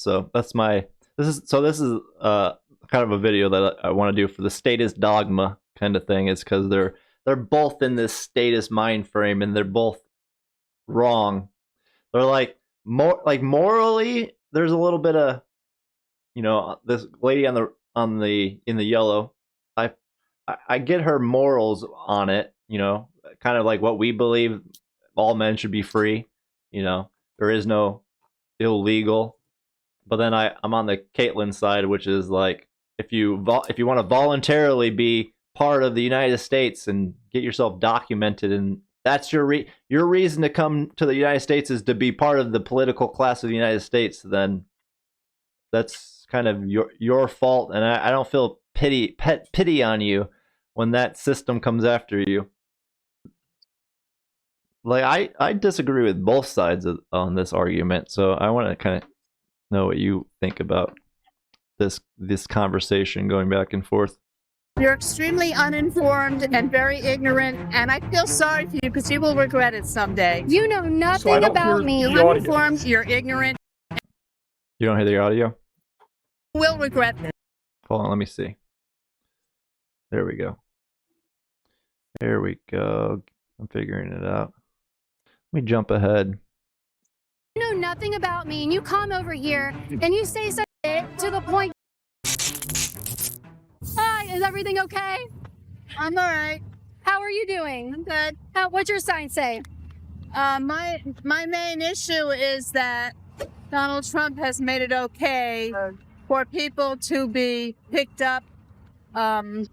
So this is kind of a video that I want to do for the statist dogma kind of thing. Is because they're both in this statist mind frame, and they're both wrong. They're like morally, there's a little bit of, this lady in the yellow. I get her morals on it, kind of like what we believe, all men should be free. There is no illegal. But then I'm on the Caitlyn side, which is like, if you want to voluntarily be part of the United States and get yourself documented, and that's your reason to come to the United States is to be part of the political class of the United States, then that's kind of your fault, and I don't feel pity on you when that system comes after you. Like, I disagree with both sides on this argument, so I want to kind of know what you think about this conversation going back and forth. You're extremely uninformed and very ignorant, and I feel sorry for you because you will regret it someday. You know nothing about me. You're uninformed, you're ignorant. You don't hear the audio? Will regret this. Hold on, let me see. There we go. There we go. I'm figuring it out. Let me jump ahead. You know nothing about me, and you come over here and you say something to the point. Hi, is everything okay? I'm all right. How are you doing? I'm good. What's your sign say? My main issue is that Donald Trump has made it okay for people to be picked up. I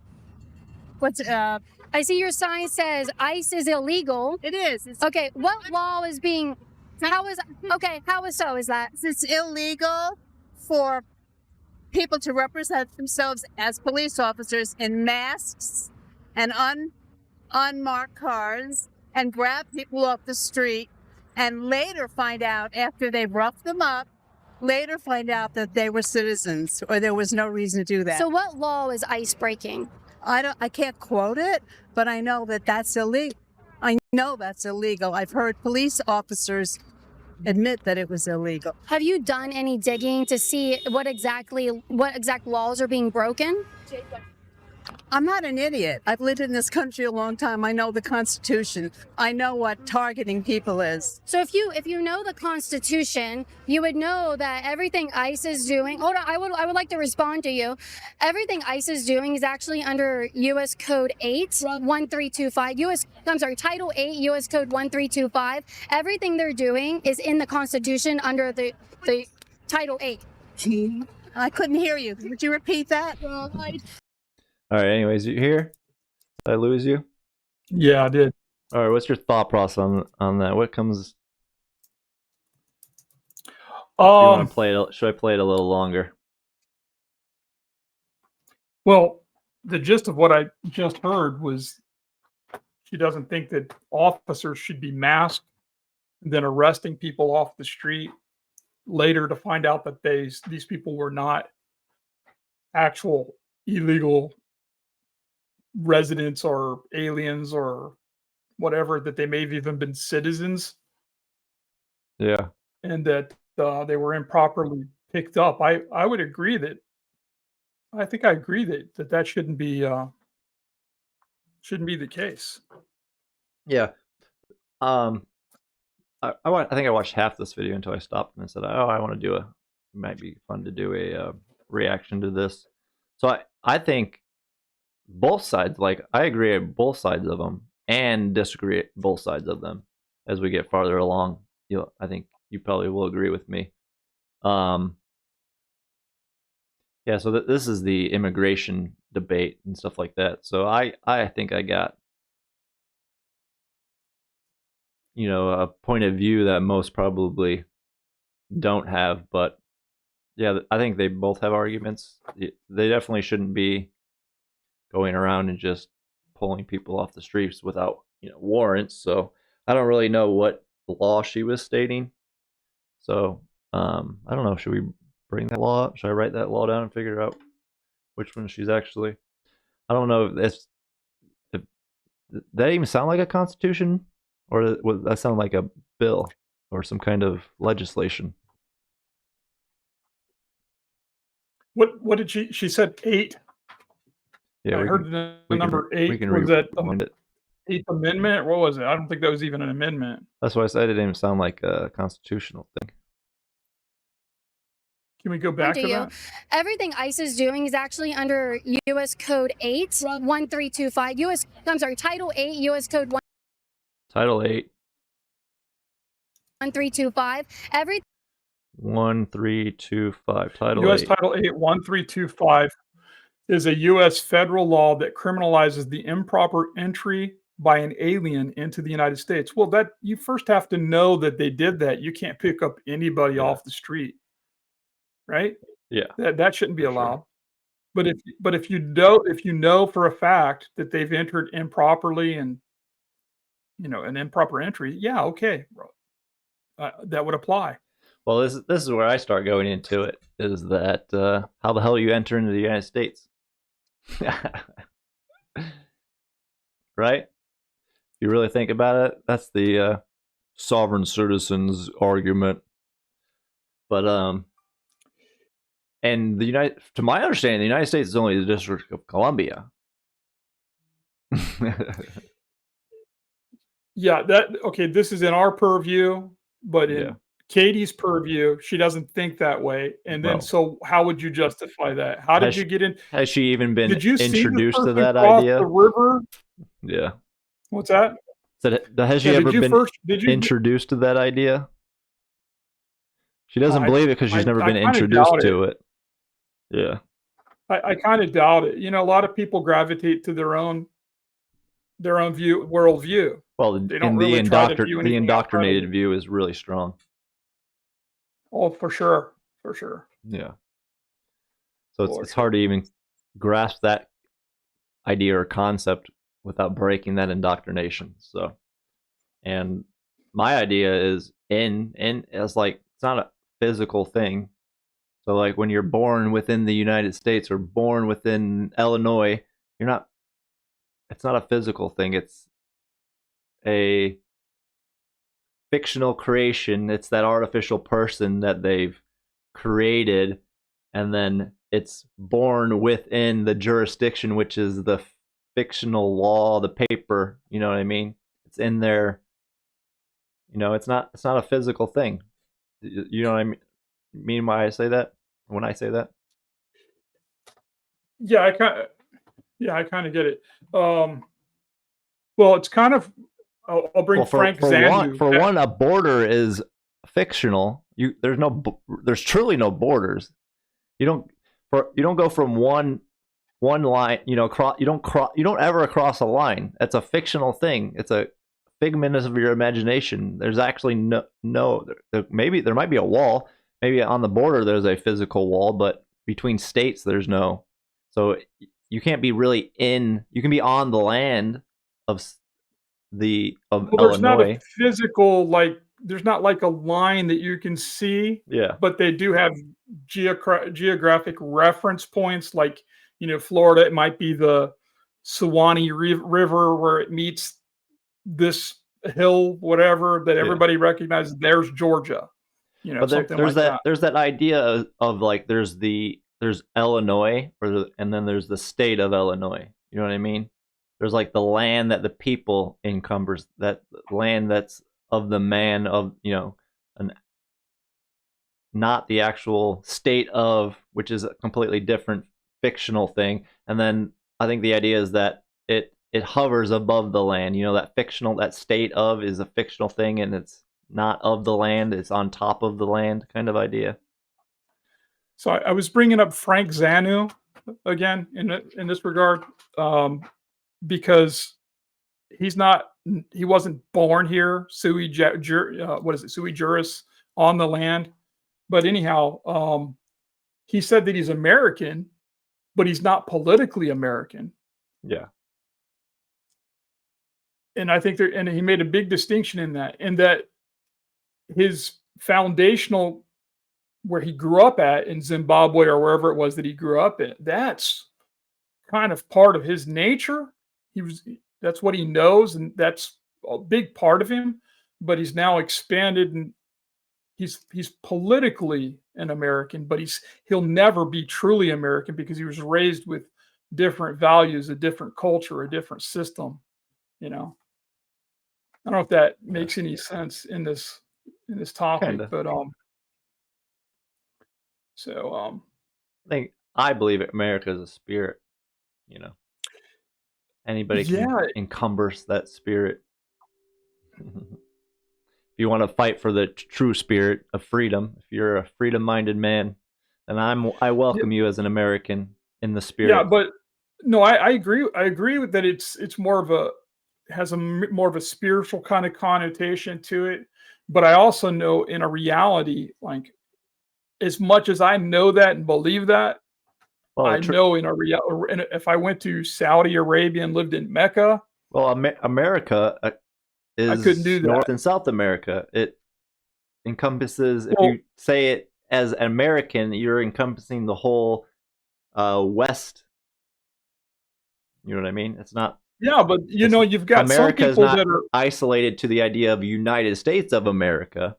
see your sign says ICE is illegal. It is. Okay, what law is being? How is that? It's illegal for people to represent themselves as police officers in masks and unmarked cars and grab people off the street and later find out, after they've roughed them up, that they were citizens or there was no reason to do that. So what law is ICE breaking? I can't quote it, but I know that that's illegal. I know that's illegal. I've heard police officers admit that it was illegal. Have you done any digging to see what exact laws are being broken? I'm not an idiot. I've lived in this country a long time. I know the Constitution. I know what targeting people is. So if you know the Constitution, you would know that everything ICE is doing. Hold on, I would like to respond to you. Everything ICE is doing is actually under U.S. Code 8-1325. Title 8 U.S. Code 1325. Everything they're doing is in the Constitution under the Title 8. I couldn't hear you. Would you repeat that? All right, anyways, you here? Did I lose you? Yeah, I did. All right, what's your thought process on that? What comes? You want to play it? Should I play it a little longer? Well, the gist of what I just heard was she doesn't think that officers should be masked and then arresting people off the street later to find out that these people were not actual illegal residents or aliens or whatever, that they may have even been citizens. Yeah. And that they were improperly picked up. I would agree that I agree that shouldn't be the case. Yeah. I think I watched half this video until I stopped and I said, "Oh, I want to do it might be fun to do a reaction to this." So I think both sides, like, I agree with both sides of them and disagree with both sides of them as we get farther along. I think you probably will agree with me. Yeah, so this is the immigration debate and stuff like that. So I think I got, a point of view that most probably don't have, but yeah, I think they both have arguments. They definitely shouldn't be going around and just pulling people off the streets without, warrants. So I don't really know what law she was stating. So I don't know. Should we bring that law up? Should I write that law down and figure out which one she's actually? I don't know if that even sound like a constitution, or would that sound like a bill or some kind of legislation? What did she said 8? Yeah, I we heard can the we can number we 8. can Was that the rewind it. 8th Amendment? What was it? I don't think that was even an amendment. That's why I said it didn't even sound like a constitutional thing. Can we go back to you. that? Everything ICE is doing is actually under U.S. Code 81325. Title 8 U.S. Code Title 8, 1325. Everything 1325. Title U.S. 8. Title 8 1325 is a U.S. federal law that criminalizes the improper entry by an alien into the United States. Well, that you first have to know that they did that. You can't pick up anybody Yeah. off the street, right? Yeah. That shouldn't be For sure. allowed. But if you know for a fact that they've entered improperly and an improper entry, yeah, okay, that would apply. Well, this is where I start going into it. Is that how the hell you enter into the United States? Right? If you really think about it, that's the sovereign citizens argument. But and to my understanding, the United States is only the District of Columbia. Yeah, okay, this is in our purview, but in Yeah. Katie's purview, she doesn't think that way. And then Well, so how would you justify that? How did you get in? Has she even been Did you see this introduced to person that cross the idea? river? Yeah. What's that? Has she Yeah, ever been did you introduced to that idea? She doesn't believe it because she's never been kinda introduced doubt it. to it. Yeah. I kind of doubt it. A lot of people gravitate to their own worldview. Well, They don't and really try to view the anything outside of indoctrinated it. view is really strong. Oh, for sure. For sure. Yeah. So For it's hard to even grasp that idea or concept without breaking that indoctrination. So, and my idea is it's like it's not a physical thing. So like when you're born within the United States or born within Illinois, it's not a physical thing. It's a fictional creation. It's that artificial person that they've created, and then it's born within the jurisdiction, which is the fictional law, the paper. You know what I mean? It's in there. It's not a physical thing. You know what I mean why I say that? When I say that? Yeah, I kind of get it. Well, it's kind of. I'll bring Well, Frank Zanu. for one, a border is fictional. There's truly no borders. You don't go from one line. You don't ever cross a line. It's a fictional thing. It's a figment of your imagination. There's actually no. Maybe there might be a wall. Maybe on the border there's a physical wall, but between states there's no. So you can't be really in. You can be on the land of Well, there's not a Illinois. physical there's not like a line that you can see, Yeah. but they do have geographic reference points. Like Florida, it might be the Suwannee River where it meets this hill, whatever that everybody recognizes. There's Georgia, But something like that. there's that idea of like there's Illinois and then there's the state of Illinois. You know what I mean? There's like the land that the people encumbers, that land that's of the man of not the actual state of, which is a completely different fictional thing. And then I think the idea is that it hovers above the land. That state of is a fictional thing, and it's not of the land. It's on top of the land, kind of idea. So I was bringing up Frank Zanu again in this regard because he wasn't born here sui juris on the land. But anyhow, he said that he's American, but he's not politically American. Yeah. And I think and he made a big distinction in that his foundational, where he grew up at in Zimbabwe or wherever it was that he grew up in, that's kind of part of his nature. That's what he knows, and that's a big part of him. But he's now expanded, and he's politically an American, but he'll never be truly American because he was raised with different values, a different culture, a different system. You know, I don't know if that Yeah. makes any sense in this topic, Kinda. but so I believe America is a spirit. You know, anybody can yeah, encumbers that spirit. If you want to fight for the true spirit of freedom, if you're a freedom-minded man, then I yeah, welcome you as an American in the yeah, spirit. but no, I agree. I agree with that. It's more of a has a more of a spiritual kind of connotation to it. But I also know in a reality, like as much as I know that and believe that, Well, I know in a real if I went to Saudi Arabia and lived in Mecca, America I couldn't is do that. North and South America. It encompasses, if Well, you say it as an American, you're encompassing the whole West. You know what I mean? It's not. yeah, but It's you've got some America is people not that are isolated to the idea of United States of America.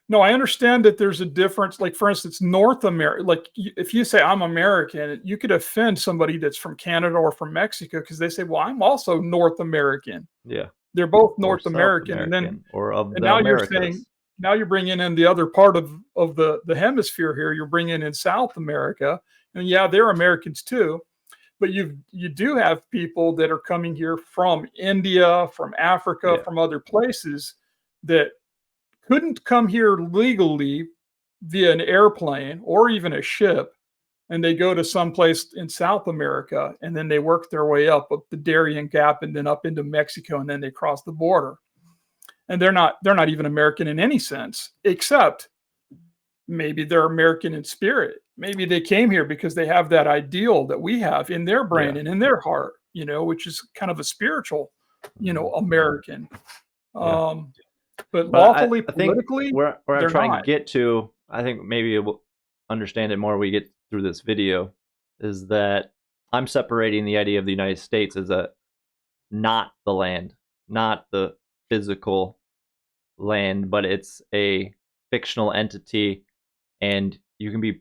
no, I understand that there's a difference. Like, for instance, North America, like if you say I'm American, you could offend somebody that's from Canada or from Mexico because they say, well, I'm also North American. Yeah, They're both or North South American. American, or of And the now you're saying, Americas. now you're bringing in the other part of the hemisphere here. You're bringing in South America. And yeah, they're Americans too. But you do have people that are coming here from India, from Africa, Yeah, from other places that couldn't come here legally via an airplane or even a ship, and they go to some place in South America, and then they work their way up the Darien Gap and then up into Mexico, and then they cross the border. And they're not even American in any sense, except maybe they're American in spirit. Maybe they came here because they have that ideal that we have in their yeah. brain and in their heart, which is kind of a spiritual, Mhm. American. Yeah. Um, but But lawfully, I think politically, where I'm they're trying to not. get to, I think maybe we'll understand it more when we get through this video, is that I'm separating the idea of the United States as a not the land, not the physical land, but it's a fictional entity, and you can be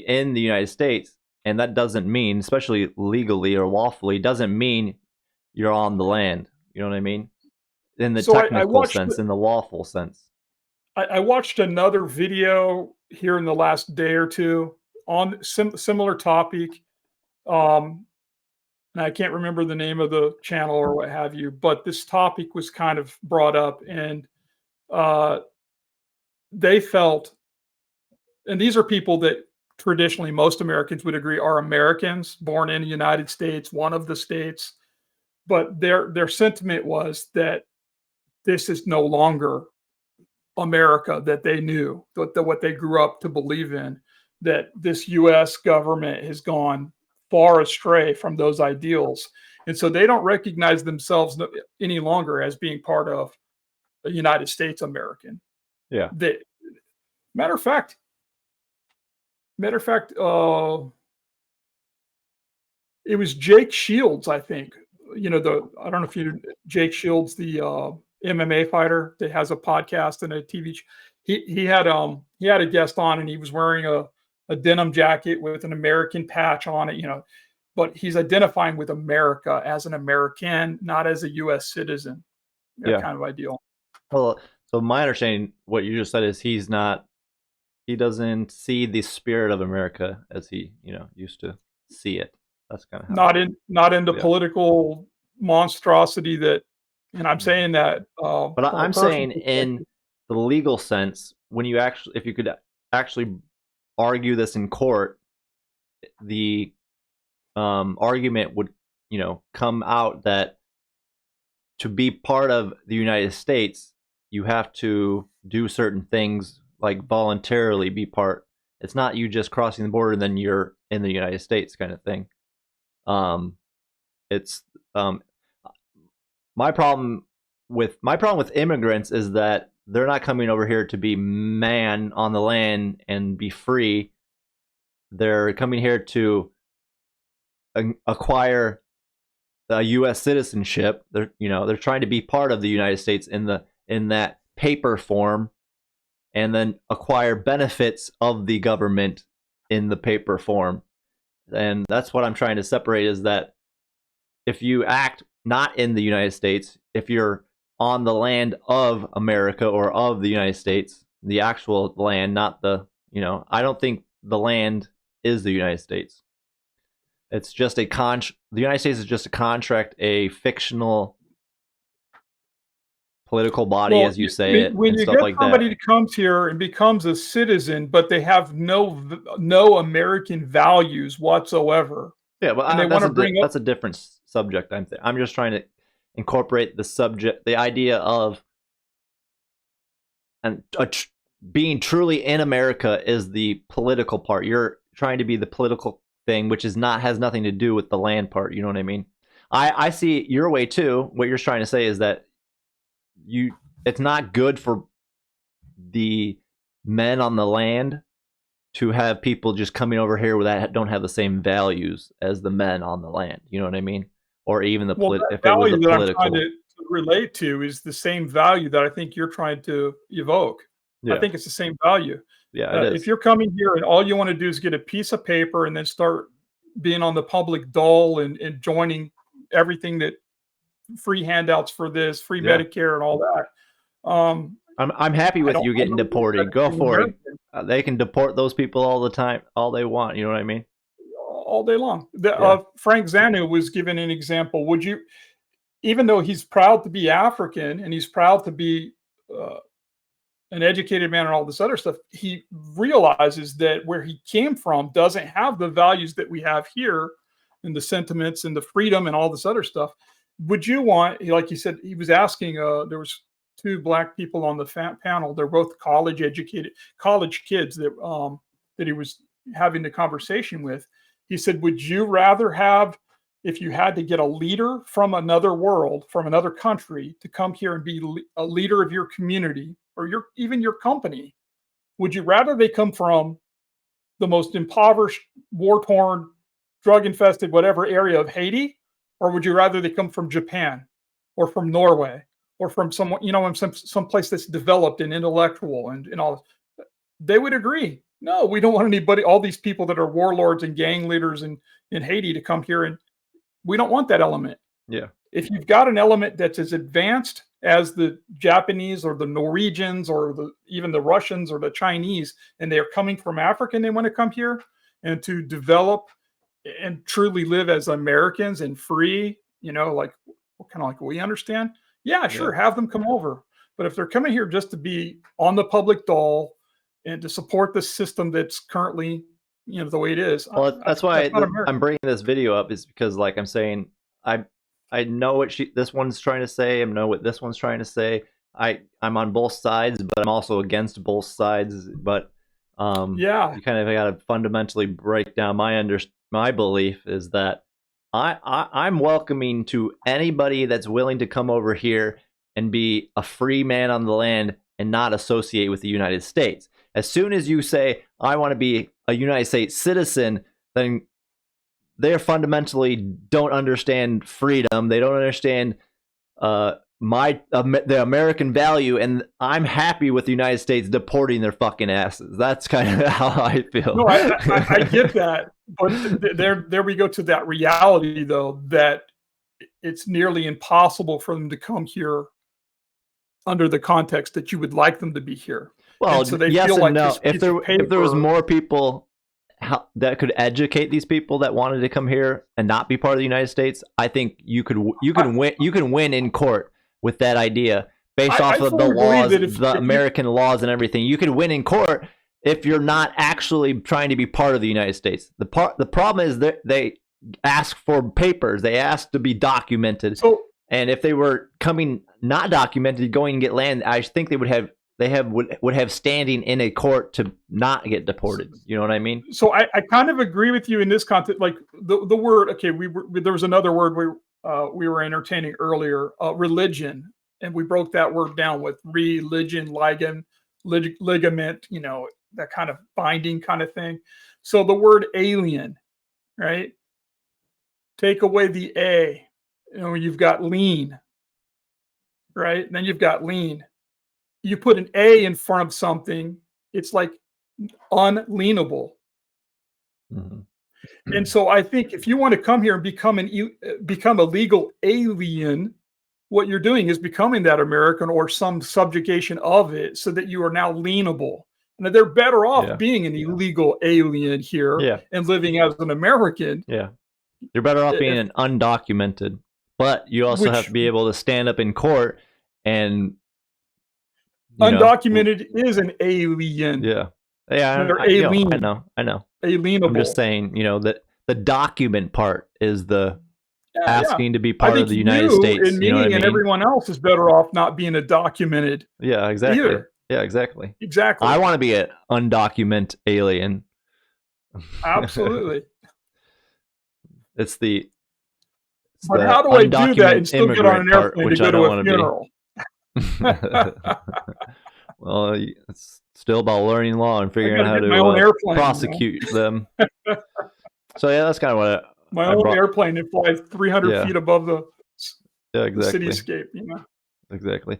in the United States, and that doesn't mean, especially legally or lawfully, doesn't mean you're on the land. You know what I mean? In the So I technical watched sense, in the lawful sense. I watched another video here in the last day or two on similar topic. Um, and I can't remember the name of the channel or what have you, but this topic was kind of brought up, and uh, they felt, and these are people that traditionally most Americans would agree are Americans, born in the United States, one of the states, but their sentiment was that this is no longer America that they knew, what they grew up to believe in, that this US government has gone far astray from those ideals. And so they don't recognize themselves any longer as being part of a United States American. Yeah. They, matter of fact, matter of fact, it was Jake Shields, I think. I don't know if you Jake Shields, the MMA fighter that has a podcast and a TV. He had a guest on, and he was wearing a denim jacket with an American patch on it. But he's identifying with America as an American, not as a U.S. citizen. That Yeah. kind of ideal. Well, so my understanding, what you just said, is he doesn't see the spirit of America as he, used to see it. That's kind of how. Not in the Yeah. political monstrosity that, and I'm Mhm. saying that But from a I'm personal saying in perspective. the legal sense, when you actually, if you could actually argue this in court, the argument would, come out that to be part of the United States, you have to do certain things, like voluntarily be part. It's not you just crossing the border and then you're in the United States kind of thing. Um, it's um, my problem with immigrants is that they're not coming over here to be man on the land and be free. They're coming here to acquire a U.S. citizenship. They're trying to be part of the United States in that paper form, and then acquire benefits of the government in the paper form. And that's what I'm trying to separate, is that if you act not in the United States, if you're on the land of America or of the United States, the actual land, not the, I don't think the land is the United States. It's just the United States is just a contract, a fictional political body, as you say it, when and you stuff get like somebody that. that comes here and becomes a citizen, but they have no American values whatsoever, Yeah, but and they want to bring up that's a different subject. I'm just trying to incorporate the subject, the idea of, and being truly in America is the political part. You're trying to be the political thing, which has nothing to do with the land part. You know what I mean? I see your way too. What you're trying to say is that it's not good for the men on the land to have people just coming over here that don't have the same values as the men on the land. You know what I mean? Or even that if it was the value that I'm trying political. to relate to is the same value that I think you're trying to evoke. I Yeah, think it's the same value. yeah, it If is. you're coming here and all you want to do is get a piece of paper and then start being on the public dole and joining everything that free handouts for this, free Yeah, Medicare and all that. I'm happy with you I getting don't think deported. that's Go being for it. American They can deport those people all the time, all they want. You know what I mean? all day long. Yeah, Frank Zanu was given an example. Would you, even though he's proud to be African and he's proud to be uh, an educated man and all this other stuff, he realizes that where he came from doesn't have the values that we have here and the sentiments and the freedom and all this other stuff. Would you want, like you said, he was asking, there was two black people on the panel. They're both college kids that he was having the conversation with. He said, would you rather have, if you had to get a leader from another world, from another country to come here and be a leader of your community or even your company, would you rather they come from the most impoverished, war-torn, drug-infested, whatever area of Haiti, or would you rather they come from Japan or from Norway or from someone, some place that's developed and intellectual and all? They would agree. No, we don't want anybody, all these people that are warlords and gang leaders in Haiti to come here, and we don't want that element. yeah. If you've got an element that's as advanced as the Japanese or the Norwegians or even the Russians or the Chinese, and they are coming from Africa and they want to come here and to develop and truly live as Americans and free, like kind of like we understand. Yeah, Yeah. sure, have them come over. But if they're coming here just to be on the public dole and to support the system that's currently, the way it is, Well, that's why that's not American. I'm bringing this video up, is because, like I'm saying, I I know what this one's trying to say. I know what this one's trying to say. I'm on both sides, but I'm also against both sides. But Yeah, you kind of got to fundamentally break down my belief is that I'm welcoming to anybody that's willing to come over here and be a free man on the land and not associate with the United States. As soon as you say I want to be a United States citizen, then they fundamentally don't understand freedom. They don't understand the American value, and I'm happy with the United States deporting their fucking asses. That's kind of how I feel. no, I get that, but there we go to that reality though, that it's nearly impossible for them to come here under the context that you would like them to be here. Well, And so they yes feel and like no. this piece of If there was paper. more people that could educate these people that wanted to come here and not be part of the United States, I think you can win in court with that idea based off I of the fully believe laws, that the if you, American laws and everything. You could win in court if you're not actually trying to be part of the United States. The problem is that they ask for papers. They ask to be documented. so And if they were coming not documented, going and get land, I think they would have standing in a court to not get deported. You know what I mean? so I kind of agree with you in this context. Like the word, okay, there was another word we were entertaining earlier, religion, and we broke that word down with religion, ligament, that kind of binding kind of thing. So the word alien, right? Take away the a, you've got lean, right? And then you've got lean. you put an A in front of something, it's like unleanable. Mhm. And so I think if you want to come here and become a legal alien, what you're doing is becoming that American or some subjugation of it, so that you are now leanable. And they're better off Yeah. being an illegal alien here Yeah. and living as an American. Yeah. You're better off being If- an undocumented, but you also have Which- to be able to stand up in court and you know, Undocumented is an alien. yeah. Yeah, They're I alien. know. Alienable. I'm just saying, you know, that the document part is the Yeah, asking to be I part think of the United you States. and me You know what I and mean? everyone else is better off not being a documented. Yeah, exactly. Either. Yeah, exactly. Exactly. I want to be an undocumented alien. Absolutely. It's the But how do I do that and still get on an part, airplane to which go I to don't a want funeral? to be. Well, it's still about learning law and figuring out how gotta get my own to airplane, you know? prosecute them. So yeah, that's kind of what My I own brought. airplane that flies 300 Yeah. feet above the Yeah, exactly. cityscape, you know. Exactly.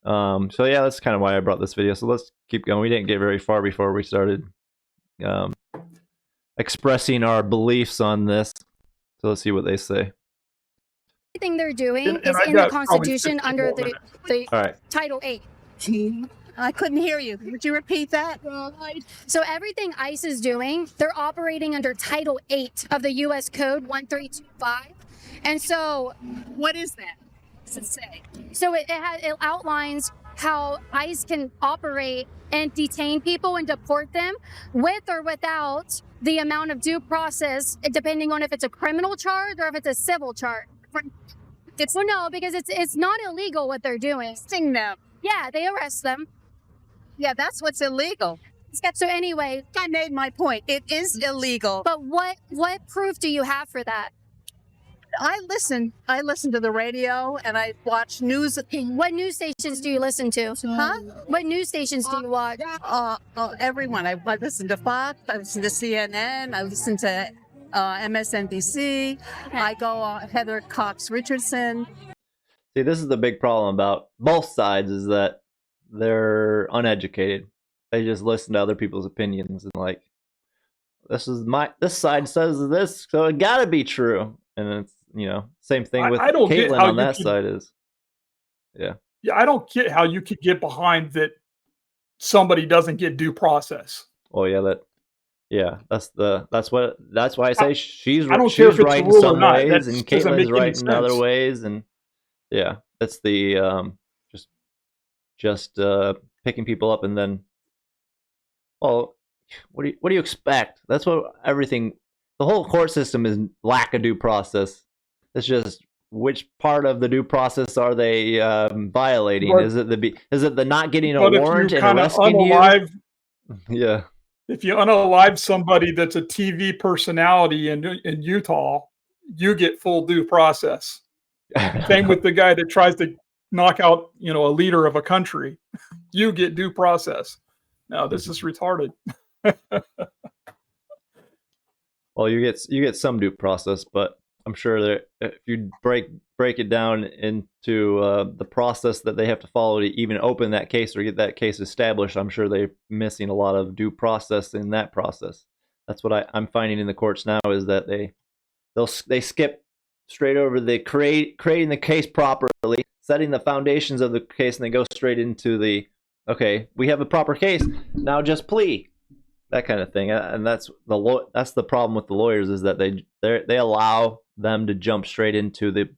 So yeah, that's kind of why I brought this video. So let's keep going. We didn't get very far before we started expressing our beliefs on this. So let's see what they say. Everything they're doing And is I in the got probably Constitution 15 under more the minutes. All right. Title 8. I couldn't hear you. Would you repeat that? So everything ICE is doing, they're operating under Title 8 of the U.S. Code 1325. And so What is that? What does it say? So it outlines how ICE can operate and detain people and deport them with or without the amount of due process, depending on if it's a criminal charge or if it's a civil charge. Well, no, because it's not illegal what they're doing. Sing them. Yeah, they arrest them. Yeah, that's what's illegal. So anyway, I made my point. It is illegal. but what proof do you have for that? I listen to the radio and I watch news. What news stations do you listen to? Huh? What news stations do you watch? Everyone. I listen to Fox. I listen to CNN. I listen to MSNBC. I go on Heather Cox Richardson. See, this is the big problem about both sides, is that they're uneducated. They just listen to other people's opinions and like, this side says this, so it gotta be true. And it's, you know, same thing with I don't get Caitlin how on you that can- side is. Yeah, I don't get how you could get behind that somebody doesn't get due process. Oh yeah, that's why I say she's I don't care if it's right a in rule or some not. ways That and doesn't make Caitlin's any right in other sense. ways, and yeah, that's the just picking people up and then, well, what do you expect? That's what everything. The whole court system is lack of due process. It's just which part of the due process are they violating? But- is it the not getting a But if warrant you and kind of arresting you? unalive, Yeah. if you unalive somebody that's a TV personality in Utah, you get full due process. Same with the guy that tries to knock out, a leader of a country. You get due process. Now this is retarded. Well, you get some due process, but I'm sure that if you break it down into the process that they have to follow to even open that case or get that case established, I'm sure they're missing a lot of due process in that process. That's what I'm finding in the courts now, is that they skip straight over the creating the case properly, setting the foundations of the case, and then go straight into the, okay, we have a proper case, now just plea. That kind of thing, and that's the problem with the lawyers, is that they allow them to jump straight into the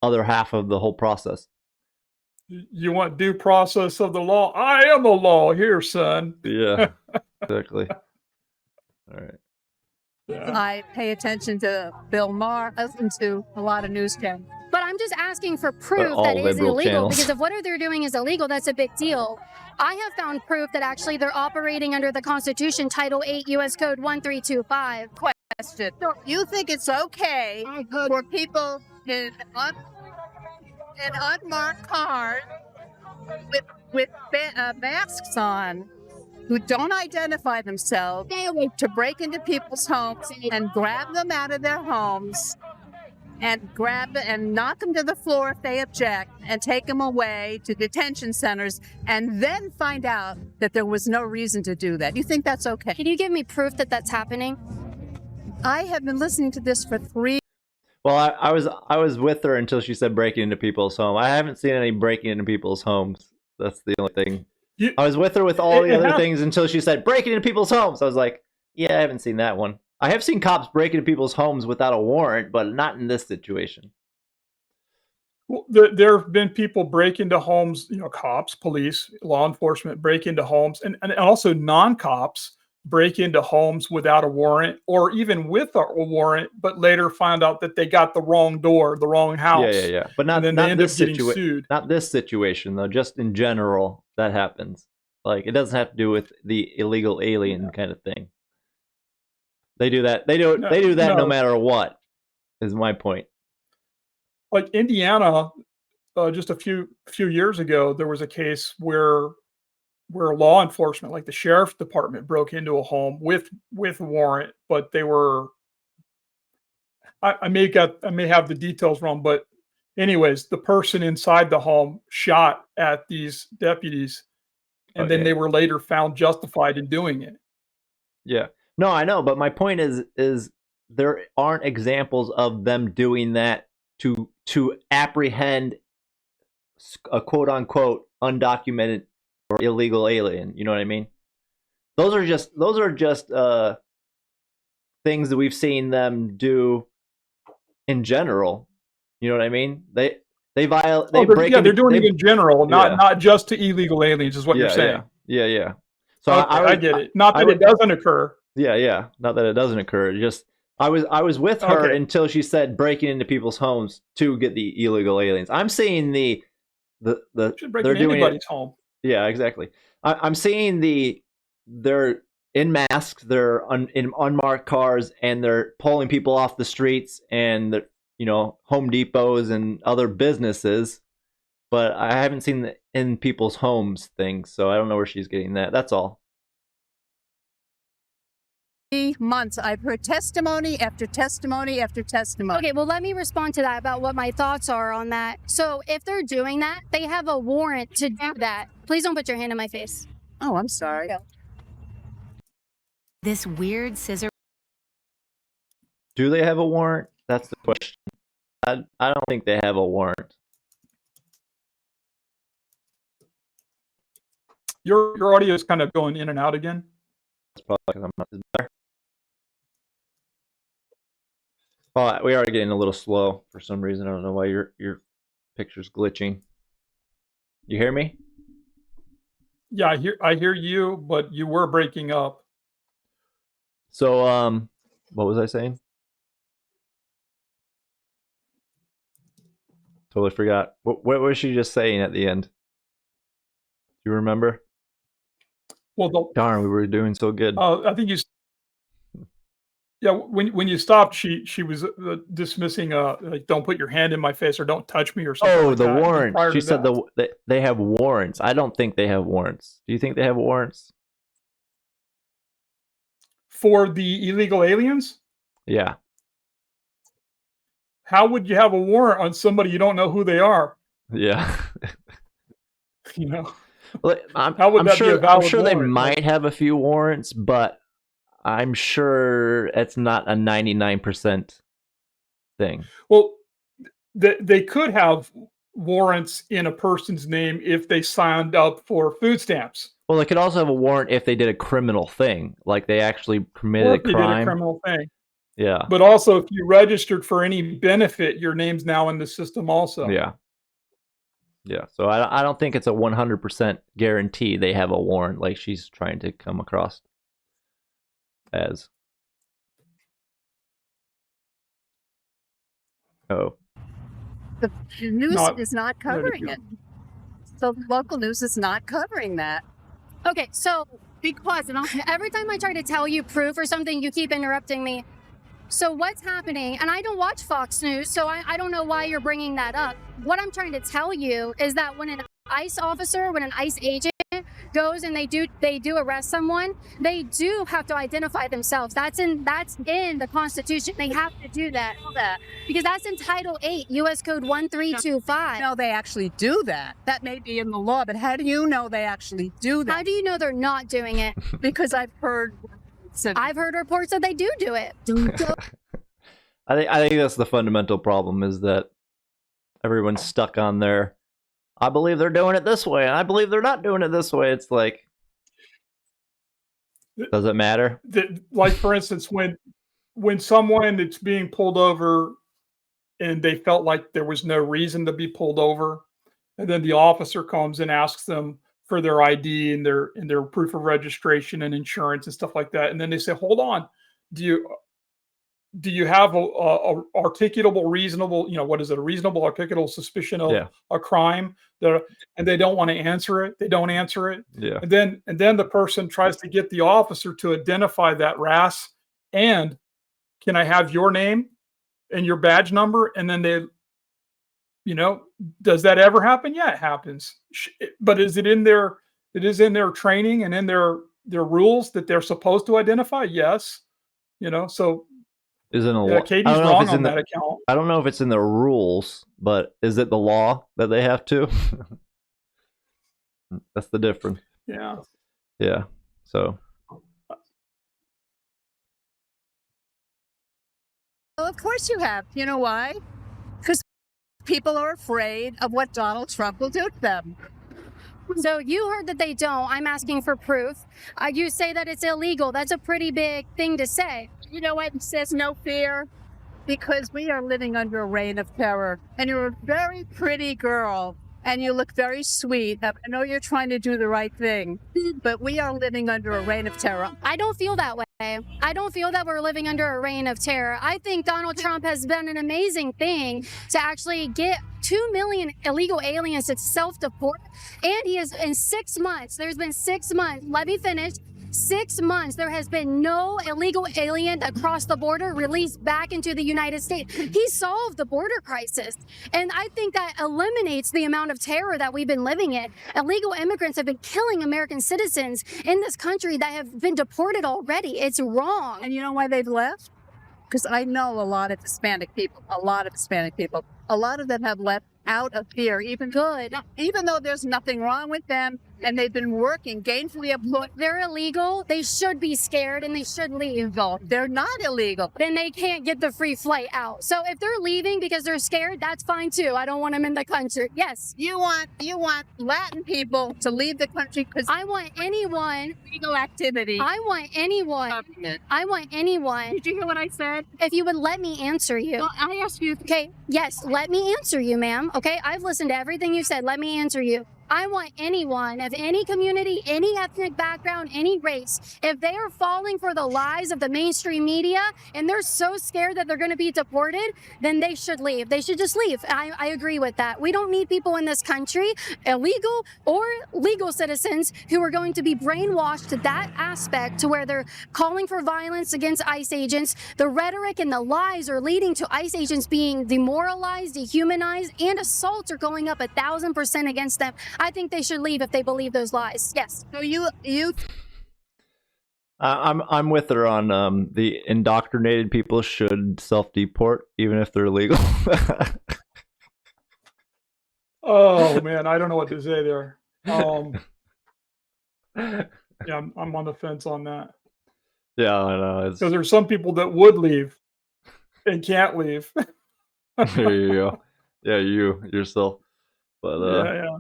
other half of the whole process. You want due process of the law? I am the law here, son. Yeah, exactly. All right. Yeah. I pay attention to Bill Maher. I listen to a lot of news channels. But I'm just asking for proof all that it is liberal illegal, channels. because if what they're doing is illegal, that's a big deal. I have found proof that actually they're operating under the Constitution, Title 8, U.S. Code 1325. Question: you think it's okay for people in unmarked cars with masks on, who don't identify themselves, to break into people's homes and grab them out of their homes and grab and knock them to the floor if they object and take them away to detention centers and then find out that there was no reason to do that. You think that's okay? Can you give me proof that that's happening? I have been listening to this for 3 Well, I was with her until she said breaking into people's home. I haven't seen any breaking into people's homes. That's the only thing. I was with her with all the other things until she said breaking into people's homes. I was like, yeah, I haven't seen that one. I have seen cops break into people's homes without a warrant, but not in this situation. Well, there have been people break into homes, cops, police, law enforcement break into homes, and also non-cops break into homes without a warrant or even with a warrant, but later find out that they got the wrong door, the wrong house. Yeah. But not, and then not they end this up getting situation. sued. Not this situation though. Just in general, that happens. Like it doesn't have to do with the illegal alien kind of thing. They do that. They do that no matter what. Is my point. Like Indiana, just a few years ago, there was a case where law enforcement, like the sheriff's department, broke into a home with a warrant, but they were. I may have the details wrong, but anyways, the person inside the home shot at these deputies, and then they were later found justified in doing it. Yeah. No, I know, but my point is there aren't examples of them doing that to apprehend a quote unquote undocumented or illegal alien. You know what I mean? Those are just things that we've seen them do in general. You know what I mean? They're doing it in general, not just to illegal aliens, is what you're saying. Yeah. So okay, I get it. Not that it doesn't occur. Yeah. Not that it doesn't occur. Just I was with her until she said breaking into people's homes to get the illegal aliens. I'm seeing they're doing anybody's home. Yeah, exactly. I'm seeing they're in masks, they're in unmarked cars, and they're pulling people off the streets and the Home Depots and other businesses. But I haven't seen the in people's homes thing, so I don't know where she's getting that. That's all. Months I've heard testimony after testimony after testimony. Okay, well, let me respond to that about what my thoughts are on that. So if they're doing that, they have a warrant to do that. Please don't put your hand in my face. Oh, I'm sorry. This weird scissor. Do they have a warrant? That's the question. I don't think they have a warrant. Your audio is kind of going in and out again. That's probably because I'm not as better. Well, we are getting a little slow for some reason. I don't know why your picture's glitching. You hear me? Yeah, I hear you, but you were breaking up. So, what was I saying? Totally forgot. What was she just saying at the end? Do you remember? Well, darn, we were doing so good. I think you. Yeah, when you stopped, she was dismissing like don't put your hand in my face or don't touch me or something. Oh, like the that. warrants. She said they have warrants. I don't think they have warrants. Do you think they have warrants? For the illegal aliens? Yeah. How would you have a warrant on somebody you don't know who they are? Yeah. Well, How would that be a valid warrant? They might have a few warrants, but I'm sure it's not a 99% thing. Well, they could have warrants in a person's name if they signed up for food stamps. Well, they could also have a warrant if they did a criminal thing, like they actually committed a crime. They did a criminal thing. Yeah. But also, if you registered for any benefit, your name's now in the system also. Yeah. Yeah. So I don't think it's a 100% guarantee they have a warrant like she's trying to come across as. Oh. The news is not covering it. So local news is not covering that. Okay, so because every time I try to tell you proof or something, you keep interrupting me. So what's happening, and I don't watch Fox News, so I don't know why you're bringing that up. What I'm trying to tell you is that when an ICE officer, when an ICE agent goes and they do arrest someone, they do have to identify themselves. That's in the Constitution. They have to do that because that's in Title 8, U.S. Code 1325. No, they actually do that. That may be in the law, but how do you know they actually do that? How do you know they're not doing it? Because I've heard reports that they do it. I think that's the fundamental problem, is that everyone's stuck on their, I believe they're doing it this way, and I believe they're not doing it this way. It's like, does it matter? Like, for instance, when someone that's being pulled over and they felt like there was no reason to be pulled over, and then the officer comes and asks them for their ID and their proof of registration and insurance and stuff like that, and then they say, "Hold on, do you have a articulable, reasonable, what is it, a reasonable, articulable suspicion of a crime?" And they don't want to answer it. They don't answer it. Yeah. And then the person tries to get the officer to identify that RAS and, "Can I have your name and your badge number?" And then they, does that ever happen? Yeah, it happens. But is it in their training and in their rules that they're supposed to identify? Yes. So Isn't a law? Katie's wrong on that account. I don't know if it's in the rules, but is it the law that they have to? That's the difference. Yeah. Yeah. So. Well, of course you have. You know why? Because people are afraid of what Donald Trump will do to them. So you heard that they don't. I'm asking for proof. You say that it's illegal. That's a pretty big thing to say. You know what? It says no fear, because we are living under a reign of terror. And you're a very pretty girl, and you look very sweet. I know you're trying to do the right thing, but we are living under a reign of terror. I don't feel that way. I don't feel that we're living under a reign of terror. I think Donald Trump has done an amazing thing to actually get 2 million illegal aliens to self-deport. And he has, in 6 months, there's been 6 months, let me finish. 6 months, there has been no illegal alien across the border released back into the United States. He solved the border crisis. And I think that eliminates the amount of terror that we've been living in. Illegal immigrants have been killing American citizens in this country that have been deported already. It's wrong. And you know why they've left? Because I know a lot of Hispanic people, a lot of them have left out of fear, even though there's nothing wrong with them, and they've been working gainfully employed. They're illegal. They should be scared and they should leave. They're not illegal. Then they can't get the free flight out. So if they're leaving because they're scared, that's fine too. I don't want them in the country. Yes. You want Latin people to leave the country because I want anyone legal activity. I want anyone. Did you hear what I said? If you would let me answer you. Well, I asked you. Okay. Yes. Let me answer you, ma'am. Okay. I've listened to everything you said. Let me answer you. I want anyone of any community, any ethnic background, any race, if they are falling for the lies of the mainstream media and they're so scared that they're going to be deported, then they should leave. They should just leave. I agree with that. We don't need people in this country, illegal or legal citizens, who are going to be brainwashed to that aspect to where they're calling for violence against ICE agents. The rhetoric and the lies are leading to ICE agents being demoralized, dehumanized, and assaults are going up 1,000% against them. I think they should leave if they believe those lies. Yes. So you I'm with her on the indoctrinated people should self-deport even if they're legal. Oh man, I don't know what to say there. Yeah, I'm on the fence on that. Yeah, I know. Because there's some people that would leave and can't leave. There you go. Yeah, yourself. But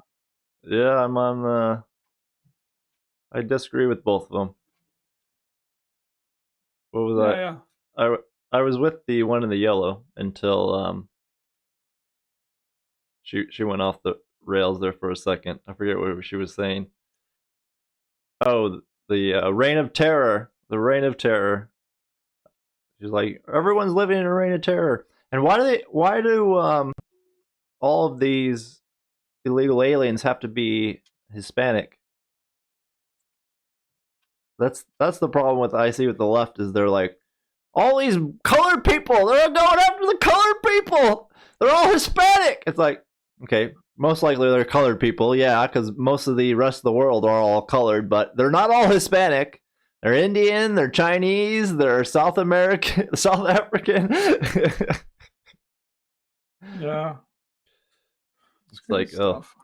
yeah, I'm on I disagree with both of them. What was that? Yeah. I was with the one in the yellow until she went off the rails there for a second. I forget what she was saying. Oh, the reign of terror. The reign of terror. She's like, everyone's living in a reign of terror. And why do all of these illegal aliens have to be Hispanic? That's the problem with I see with the left, is they're like, all these colored people, they're going after the colored people. They're all Hispanic. It's like, okay, Most likely they're colored people, yeah, because most of the rest of the world are all colored, but they're not all Hispanic. They're Indian, they're Chinese, they're South American, South African. Yeah. It's Good like, oh, stuff.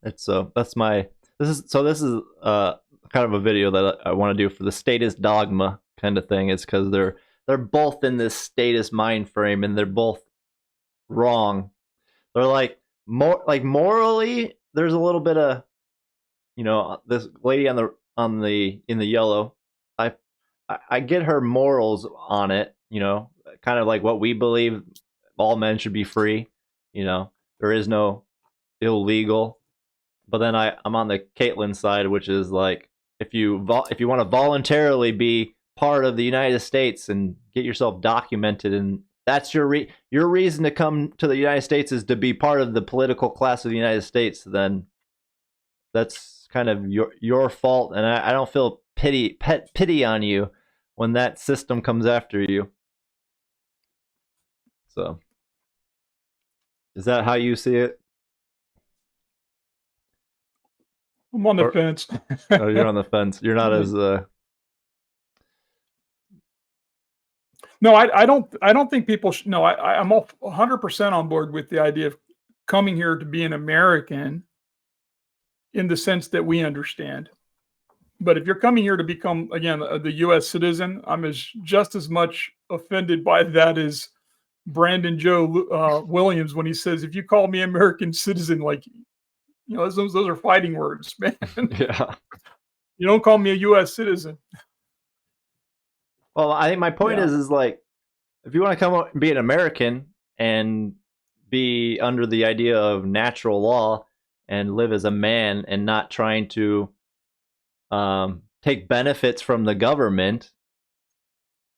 it's this is kind of a video that I want to do for the statist dogma kind of thing. It's because they're both in this statist mind frame and they're both wrong. They're like morally, there's a little bit of, this lady in the yellow. I get her morals on it, kind of like what we believe, all men should be free, there is no illegal. But then I'm on the Caitlyn side, which is like, if you want to voluntarily be part of the United States and get yourself documented, and that's your reason to come to the United States is to be part of the political class of the United States, then that's kind of your fault, and I don't feel pity on you when that system comes after you. So, is that how you see it? I'm on the fence. Oh, you're on the fence. You're not as No, I don't think people should. No, I'm 100% on board with the idea of coming here to be an American in the sense that we understand. But if you're coming here to become, again, the U.S. citizen, I'm just as much offended by that as Brandon Joe Williams when he says, if you call me American citizen, like, those are fighting words, man. yeah. You don't call me a U.S. citizen. Well, I think my point Yeah. is like, if you want to come and be an American and be under the idea of natural law and live as a man and not trying to take benefits from the government,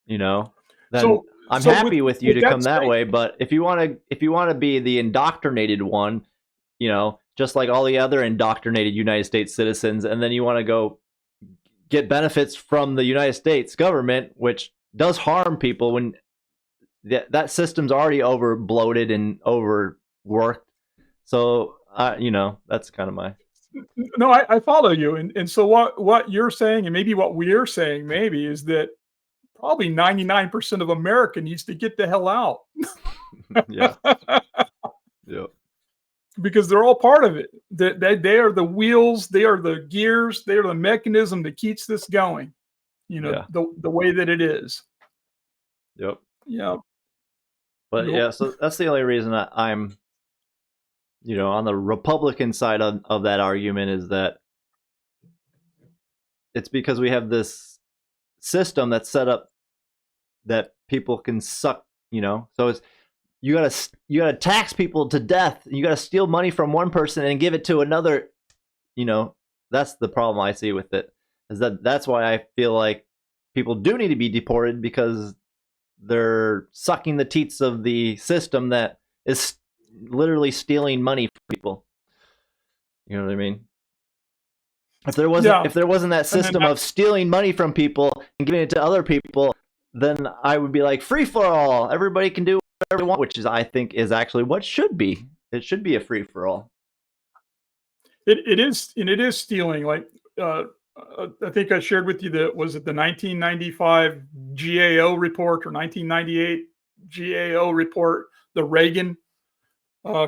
then I'm happy with you to come that way. But if you want to be the indoctrinated one, just like all the other indoctrinated United States citizens, and then you want to go get benefits from the United States government, which does harm people when that system's already over bloated and overworked. So, that's kind of my. No, I follow you. And so what you're saying, and maybe what we're saying maybe, is that probably 99% of America needs to get the hell out. Yeah. Yeah. Because they're all part of it. They are the wheels, they are the gears, they are the mechanism that keeps this going. The way that it is. Yep. Yeah. But yeah, so that's the only reason I'm, on the Republican side of that argument, is that it's because we have this system that's set up that people can suck, so it's, you gotta tax people to death. You gotta steal money from one person and give it to another. That's the problem I see with it. That's why I feel like people do need to be deported, because they're sucking the teats of the system that is literally stealing money from people. You know what I mean? If there wasn't that system of stealing money from people and giving it to other people, then I would be like, free for all. Everybody can do whatever they want, which is, I think, is actually what should be. It should be a free for all. It is, and it is stealing. Like, I think I shared with you that, was it the 1995 GAO report or 1998 GAO report, the Reagan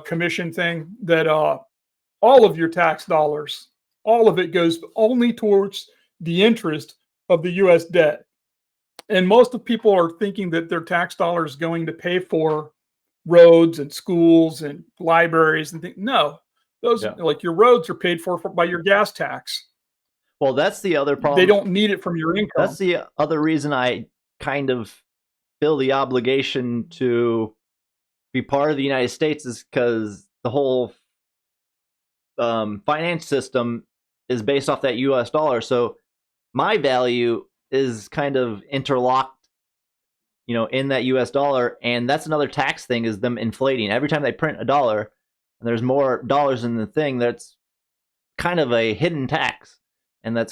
Commission thing, that all of your tax dollars, all of it goes only towards the interest of the U.S. debt. And most of people are thinking that their tax dollar is going to pay for roads and schools and libraries and things. No, like your roads are paid for by your gas tax. Well, that's the other problem. They don't need it from your income. That's the other reason I kind of feel the obligation to be part of the United States, is because the whole finance system is based off that U.S. dollar. So my value is kind of interlocked, in that U.S. dollar. And that's another tax thing, is them inflating. Every time they print a dollar and there's more dollars in the thing, that's kind of a hidden tax. And that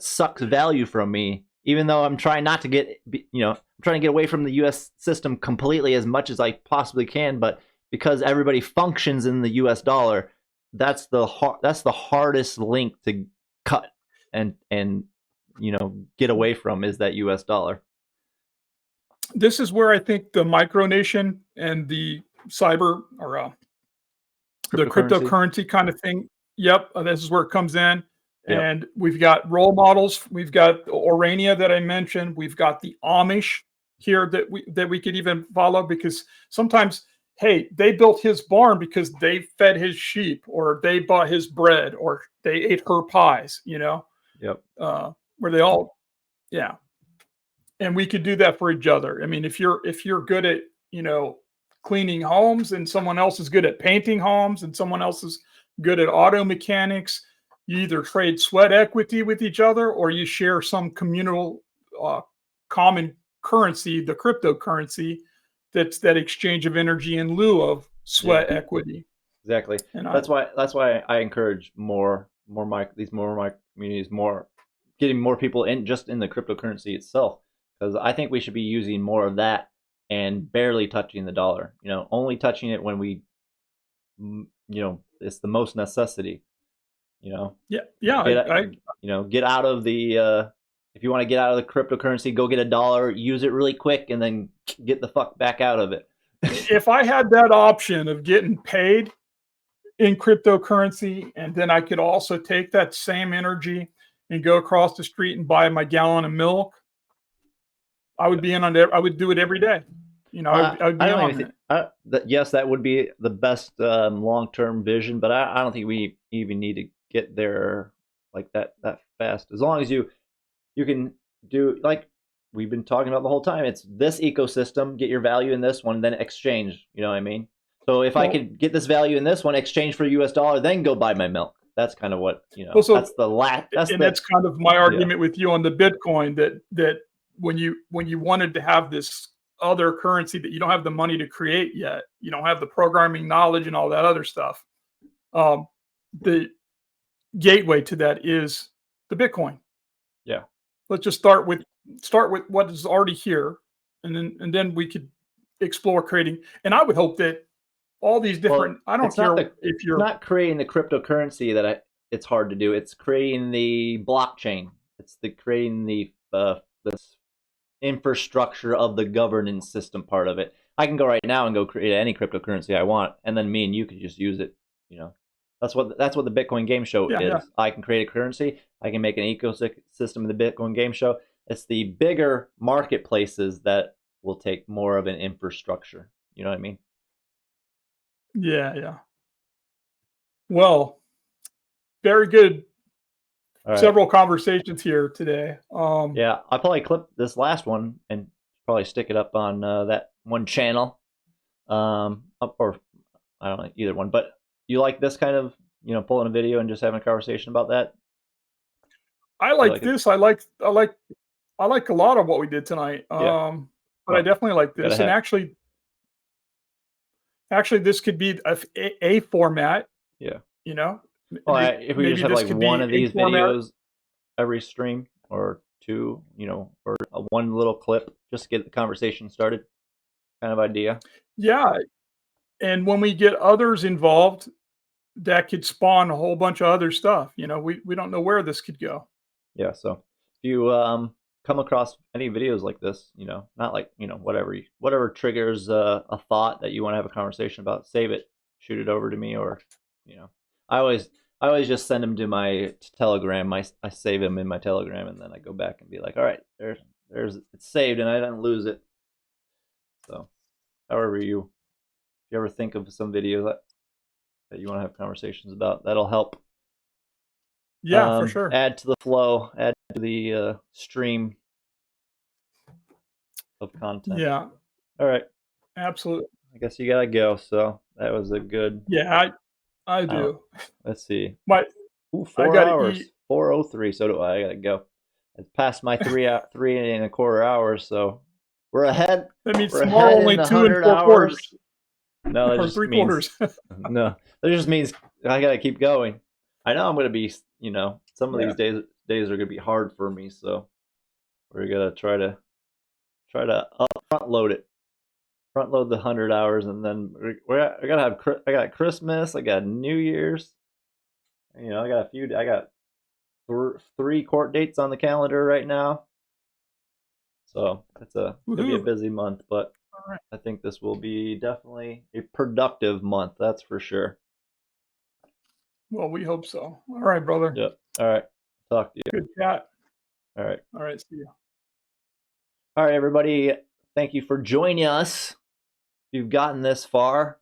sucks value from me, even though I'm trying not to I'm trying to get away from the U.S. system completely as much as I possibly can. But because everybody functions in the U.S. dollar, that's the hardest link to cut and get away from, is that U.S. dollar. This is where I think the micronation and the cyber or the cryptocurrency kind of thing. Yep, this is where it comes in. Yep. And we've got role models. We've got Orania that I mentioned. We've got the Amish here that we could even follow, because sometimes, hey, they built his barn because they fed his sheep, or they bought his bread, or they ate her pies. Yep. Where they all, yeah. And we could do that for each other. I mean, if you're good at cleaning homes, and someone else is good at painting homes, and someone else is good at auto mechanics, you either trade sweat equity with each other, or you share some communal common currency, the cryptocurrency, that's that exchange of energy in lieu of sweat equity. Exactly. And that's why I encourage these communities, getting more people in just in the cryptocurrency itself, because I think we should be using more of that and barely touching the dollar. Only touching it when we it's the most necessity. Get out of the if you want to get out of the cryptocurrency, go get a dollar, use it really quick, and then get the fuck back out of it. If I had that option of getting paid in cryptocurrency, and then I could also take that same energy and go across the street and buy my gallon of milk, I would be in on it. I would do it every day. I would be on it. Yes, that would be the best long-term vision, but I don't think we even need to get there like that fast. As long as you can do, like we've been talking about the whole time, it's this ecosystem, get your value in this one, then exchange. You know what I mean? So if I could get this value in this one, exchange for US dollar, then go buy my milk. That's kind of what that's kind of my argument with you on the Bitcoin, that when you wanted to have this other currency that you don't have the money to create yet, you don't have the programming knowledge and all that other stuff, the gateway to that is the Bitcoin. Yeah. Let's just start with what is already here, and then we could explore creating. And I would hope that all these different, I don't care if you're not creating the cryptocurrency that it's hard to do. It's creating the blockchain. It's creating the this infrastructure of the governance system part of it. I can go right now and go create any cryptocurrency I want, and then me and you could just use it. That's what the Bitcoin game show is. Yeah. I can create a currency. I can make an ecosystem of the Bitcoin game show. It's the bigger marketplaces that will take more of an infrastructure. You know what I mean? Yeah. Well, very good. Right. Several conversations here today. Yeah, I'll probably clip this last one and probably stick it up on that one channel. Or I don't know, either one. But you like this kind of, pulling a video and just having a conversation about that? I like this. I like a lot of what we did tonight. Yeah. But I definitely like this. And actually, this could be a format. Yeah. Well, if we just have like one of these videos every stream, or two, or one little clip, just to get the conversation started, kind of idea. Yeah. And when we get others involved, that could spawn a whole bunch of other stuff. We don't know where this could go. Yeah. So if you come across any videos like this, not like, whatever triggers a thought that you want to have a conversation about, save it, shoot it over to me, or, I always just send them to my Telegram. I save them in my Telegram, and then I go back and be like, all right, there's it's saved, and I didn't lose it. So, however if you ever think of some video that you want to have conversations about, that'll help. Yeah, for sure. Add to the flow, add to the stream of content. Yeah. All right. Absolutely. I guess you gotta go. So that was a good. Yeah, I do. Let's see. 4 hours. 4:03. So do I. I gotta go. It's past my 3.25 hours. So we're ahead. That means tomorrow only 2 4/4. No, that just 3/4. No, that just means I gotta keep going. I know I'm gonna be. Some of these days are gonna be hard for me. So we're gonna try to front load it. front load the 100 hours, and then I gotta have. I got Christmas. I got New Year's. You know, I got a few. I got 3 court dates on the calendar right now. So it'll be a busy month, but right. I think this will be definitely a productive month. That's for sure. Well, we hope so. All right, brother. Yep. All right. Talk to you. Good chat. All right. All right. See you. All right, everybody. Thank you for joining us. If you've gotten this far.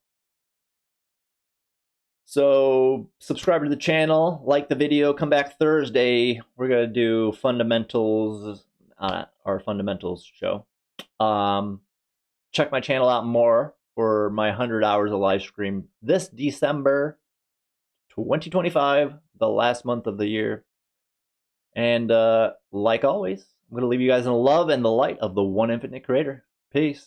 So subscribe to the channel, like the video, come back Thursday. We're going to do fundamentals, our fundamentals show. Check my channel out more for my 100 hours of live stream this December 2025, the last month of the year. And like always, I'm going to leave you guys in the love and the light of the one infinite creator. Peace.